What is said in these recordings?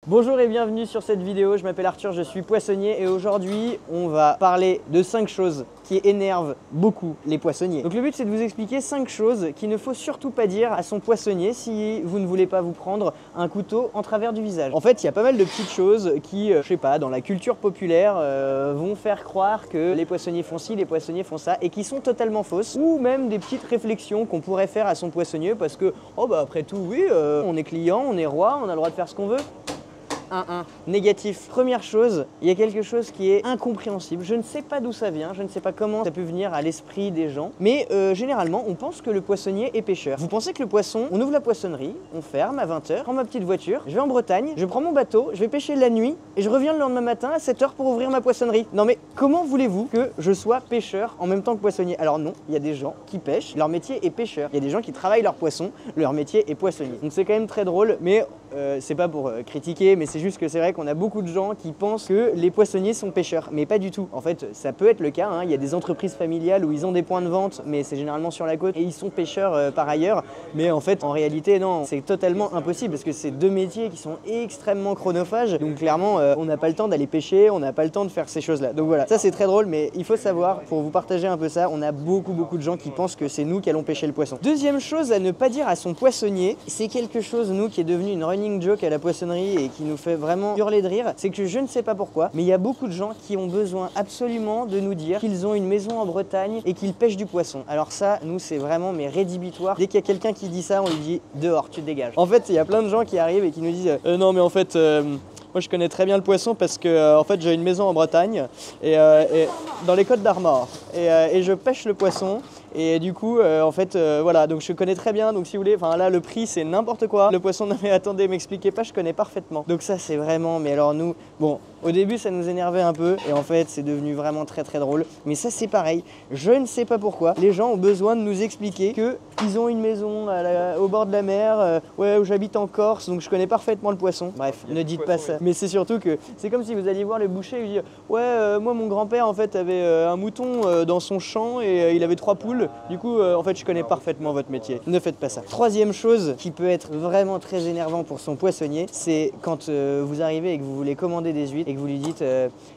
Bonjour et bienvenue sur cette vidéo, je m'appelle Arthur, je suis poissonnier et aujourd'hui on va parler de 5 choses qui énervent beaucoup les poissonniers. Donc le but c'est de vous expliquer 5 choses qu'il ne faut surtout pas dire à son poissonnier si vous ne voulez pas vous prendre un couteau en travers du visage. En fait il y a pas mal de petites choses qui, je sais pas, dans la culture populaire vont faire croire que les poissonniers font ci, les poissonniers font ça et qui sont totalement fausses. Ou même des petites réflexions qu'on pourrait faire à son poissonnier parce que, oh bah après tout oui, on est client, on est roi, on a le droit de faire ce qu'on veut. Négatif. Première chose, il y a quelque chose qui est incompréhensible. Je ne sais pas d'où ça vient, je ne sais pas comment ça peut venir à l'esprit des gens. Mais généralement, on pense que le poissonnier est pêcheur. Vous pensez que le poisson, on ouvre la poissonnerie, on ferme à 20 h, je prends ma petite voiture, je vais en Bretagne, je prends mon bateau, je vais pêcher la nuit et je reviens le lendemain matin à 7 h pour ouvrir ma poissonnerie. Non mais comment voulez-vous que je sois pêcheur en même temps que poissonnier? Alors non, il y a des gens qui pêchent, leur métier est pêcheur. Il y a des gens qui travaillent leur poisson, leur métier est poissonnier. Donc c'est quand même très drôle, mais c'est pas pour critiquer, mais c'est juste que c'est vrai qu'on a beaucoup de gens qui pensent que les poissonniers sont pêcheurs, mais pas du tout. En fait, ça peut être le cas, hein. Il y a des entreprises familiales où ils ont des points de vente, mais c'est généralement sur la côte, et ils sont pêcheurs par ailleurs. Mais en fait, en réalité, non, c'est totalement impossible, parce que c'est deux métiers qui sont extrêmement chronophages, donc clairement, on n'a pas le temps d'aller pêcher, on n'a pas le temps de faire ces choses-là. Donc voilà, ça c'est très drôle, mais il faut savoir, pour vous partager un peu ça, on a beaucoup de gens qui pensent que c'est nous qui allons pêcher le poisson. Deuxième chose à ne pas dire à son poissonnier, c'est quelque chose, nous, qui est devenu une running joke à la poissonnerie et qui nous fait vraiment hurler de rire, c'est que je ne sais pas pourquoi, mais il y a beaucoup de gens qui ont besoin absolument de nous dire qu'ils ont une maison en Bretagne et qu'ils pêchent du poisson. Alors ça, nous, c'est vraiment mais rédhibitoire. Dès qu'il y a quelqu'un qui dit ça, on lui dit dehors, tu te dégages. En fait, il y a plein de gens qui arrivent et qui nous disent non mais en fait moi je connais très bien le poisson parce que en fait j'ai une maison en Bretagne et dans les Côtes d'Armor et je pêche le poisson. Et du coup, en fait, voilà, donc je connais très bien, donc si vous voulez, enfin là, le prix, c'est n'importe quoi. Le poisson, non mais attendez, m'expliquez pas, je connais parfaitement. Donc ça, c'est vraiment, mais alors nous, bon, au début, ça nous énervait un peu, et en fait, c'est devenu vraiment très drôle. Mais ça, c'est pareil, je ne sais pas pourquoi, les gens ont besoin de nous expliquer qu'ils ont une maison au bord de la mer, ouais, où j'habite en Corse, donc je connais parfaitement le poisson. Bref, ne dites pas ça. Mais c'est surtout que, c'est comme si vous alliez voir le boucher et lui dire, ouais, moi, mon grand-père, en fait, avait un mouton dans son champ, et il avait 3 poules. Du coup, en fait, je connais parfaitement votre métier. Ne faites pas ça. Troisième chose qui peut être vraiment très énervant pour son poissonnier, c'est quand vous arrivez et que vous voulez commander des huîtres et que vous lui dites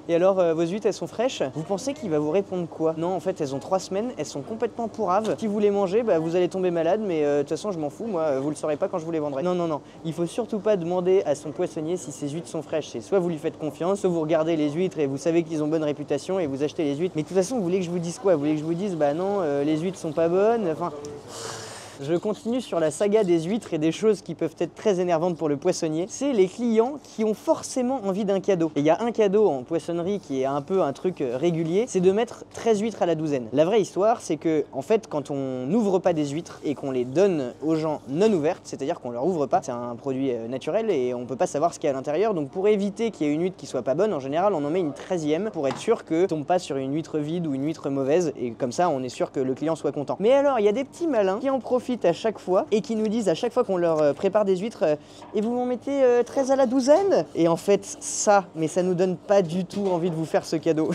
et alors, vos huîtres, elles sont fraîches? Vous pensez qu'il va vous répondre quoi? Non, en fait, elles ont 3 semaines, elles sont complètement pourraves. Si vous les mangez, bah, vous allez tomber malade, mais de toute façon, je m'en fous, moi, vous le saurez pas quand je vous les vendrai. Non, non, non. Il faut surtout pas demander à son poissonnier si ses huîtres sont fraîches. C'est soit vous lui faites confiance, soit vous regardez les huîtres et vous savez qu'ils ont bonne réputation et vous achetez les huîtres. Mais de toute façon, vous voulez que je vous dise quoi? Vous voulez que je vous dise, bah non, les huîtres sont pas bonnes, enfin... Je continue sur la saga des huîtres et des choses qui peuvent être très énervantes pour le poissonnier. C'est les clients qui ont forcément envie d'un cadeau. Et il y a un cadeau en poissonnerie qui est un peu un truc régulier, c'est de mettre 13 huîtres à la douzaine. La vraie histoire, c'est que en fait, quand on n'ouvre pas des huîtres et qu'on les donne aux gens non ouvertes, c'est-à-dire qu'on leur ouvre pas, c'est un produit naturel et on peut pas savoir ce qu'il y a à l'intérieur. Donc pour éviter qu'il y ait une huître qui soit pas bonne, en général, on en met une 13e pour être sûr que tombe pas sur une huître vide ou une huître mauvaise. Et comme ça, on est sûr que le client soit content. Mais alors, il y a des petits malins qui en profitent à chaque fois et qui nous disent à chaque fois qu'on leur prépare des huîtres et vous m'en mettez 13 à la douzaine? Et en fait ça, mais ça nous donne pas du tout envie de vous faire ce cadeau.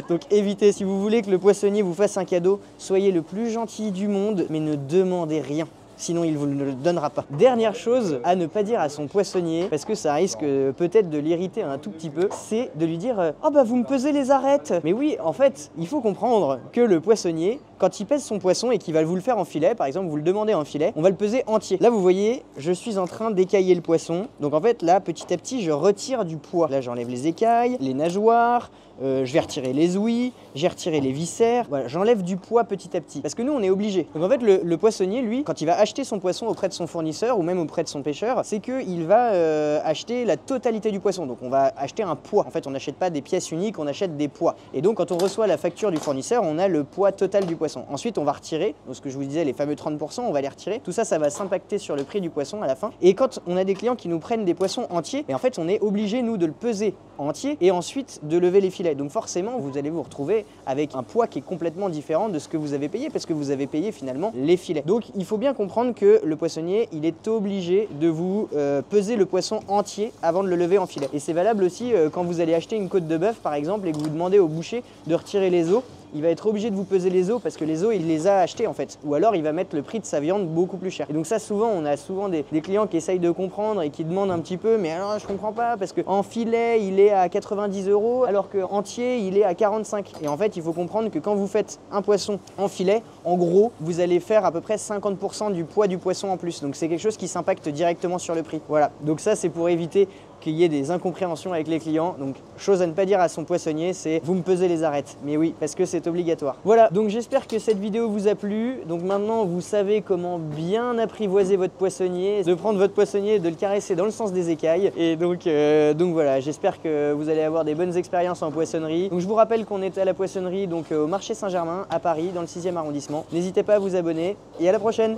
Donc évitez, si vous voulez que le poissonnier vous fasse un cadeau, soyez le plus gentil du monde, mais ne demandez rien. Sinon il vous le donnera pas. Dernière chose à ne pas dire à son poissonnier, parce que ça risque peut-être de l'irriter un tout petit peu, c'est de lui dire « Oh bah vous me pesez les arêtes !» Mais oui, en fait, il faut comprendre que le poissonnier, quand il pèse son poisson et qu'il va vous le faire en filet, par exemple vous le demandez en filet, on va le peser entier. Là vous voyez, je suis en train d'écailler le poisson, donc en fait là petit à petit je retire du poids. Là j'enlève les écailles, les nageoires, je vais retirer les ouïes, j'ai retiré les viscères, voilà, j'enlève du poids petit à petit. Parce que nous on est obligé. Donc en fait le poissonnier lui, quand il va acheter son poisson auprès de son fournisseur ou même auprès de son pêcheur, c'est qu'il va acheter la totalité du poisson. Donc on va acheter un poids. En fait on n'achète pas des pièces uniques, on achète des poids. Et donc quand on reçoit la facture du fournisseur, on a le poids total du poisson. Ensuite on va retirer, donc ce que je vous disais, les fameux 30%, on va les retirer. Tout ça, ça va s'impacter sur le prix du poisson à la fin. Et quand on a des clients qui nous prennent des poissons entiers, et en fait on est obligé nous de le peser entier et ensuite de lever les filets. Donc forcément vous allez vous retrouver avec un poids qui est complètement différent de ce que vous avez payé parce que vous avez payé finalement les filets. Donc il faut bien comprendre que le poissonnier il est obligé de vous peser le poisson entier avant de le lever en filet. Et c'est valable aussi quand vous allez acheter une côte de bœuf par exemple et que vous demandez au boucher de retirer les os. il va être obligé de vous peser les os parce que les os, il les a achetés en fait. Ou alors il va mettre le prix de sa viande beaucoup plus cher. Et donc ça, souvent, on a souvent des clients qui essayent de comprendre et qui demandent un petit peu, mais alors je comprends pas parce qu'en filet, il est à 90 € alors qu'en entier, il est à 45. Et en fait, il faut comprendre que quand vous faites un poisson en filet, en gros, vous allez faire à peu près 50% du poids du poisson en plus. Donc c'est quelque chose qui s'impacte directement sur le prix. Voilà. Donc ça, c'est pour éviter qu'il y ait des incompréhensions avec les clients. Donc, chose à ne pas dire à son poissonnier, c'est vous me pesez les arêtes. Mais oui, parce que c'est obligatoire. Voilà, donc j'espère que cette vidéo vous a plu. Donc maintenant, vous savez comment bien apprivoiser votre poissonnier, de prendre votre poissonnier et de le caresser dans le sens des écailles. Et donc voilà, j'espère que vous allez avoir des bonnes expériences en poissonnerie. Donc je vous rappelle qu'on est à la poissonnerie, donc au marché Saint-Germain, à Paris, dans le 6e arrondissement. N'hésitez pas à vous abonner et à la prochaine.